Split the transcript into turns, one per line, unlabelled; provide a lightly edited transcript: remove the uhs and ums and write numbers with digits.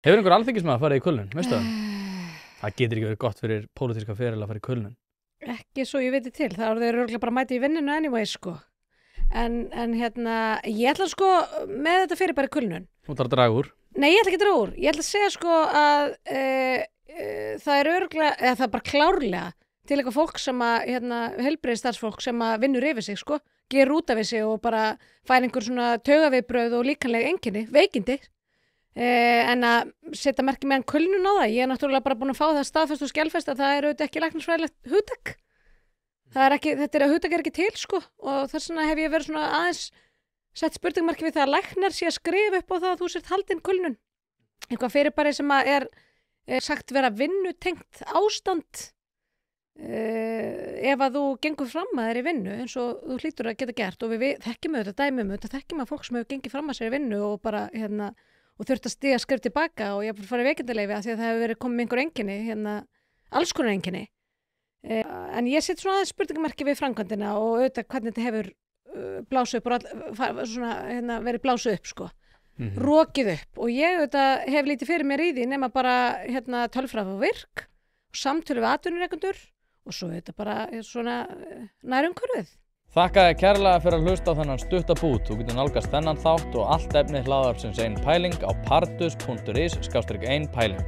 Hefur einhver alþingismaður farið í kulnun, veistu það? Það getur ekki verið gott fyrir pólitíska feril að fara í kulnun.
Ekki svo ég veit til, það eru þeir örugglega bara að mæta í vinnuna anyway, sko. En ég ætla sko með þetta fyrir bara í kulnun.
Þú þarf að draga úr.
Nei, ég ætla ekki að draga úr. Ég ætla að segja sko að það er örugglega, eða það er bara klárlega til eitthvað fólk sem að, heilbrigðisstarfsfólk sem að vinnur yfir sig, sko, ger út af sig og bara fær einhver svona taugaviðbrögð og líkamleg einkenni, veikindi. En að setja merki meðan kulnun á það, ég er náttúrulega bara búin að fá það staðfest og skjálfest að það er auðvitað ekki læknisfræðilegt hugtak. Þetta hugtak er ekki til, sko, og þess vegna hef ég verið svona aðeins sett spurningmarki við það að læknar sé að skrifa upp á það að þú sért haldin kulnun. Eitthvað fyrirbæri sem að er sagt vera vinnutengt ástand ef að þú gengur fram að þér í vinnu eins og þú hlýtur að geta gert og við þekkjum auðvitað dæmum þekkjum að fólk sem hefur gengið fram að sér í vinnu og bara og þurft að stiga skrif tilbaka og ég hef farið veikindaleyfi af því að það hefur verið komið einhver einkenni alls konar einkenni en ég set svona aðeins spurningamerki við framkvæmdina og auðvitað hvernig þetta hefur blásið upp og verið blásið upp, sko. Rokið upp og ég auðvitað hef lítið fyrir mér í því nema bara tölfræði og virk og samtölu við atvinnurekendur og svo auðvitað bara svona nærumhverfið.
Þakka þér kærlega fyrir að hlusta á þennan stuttabút. Þú getur nálgast þennan þátt og allt efni hlaðvarpsins Ein Pæling á pardus.is/ein pæling.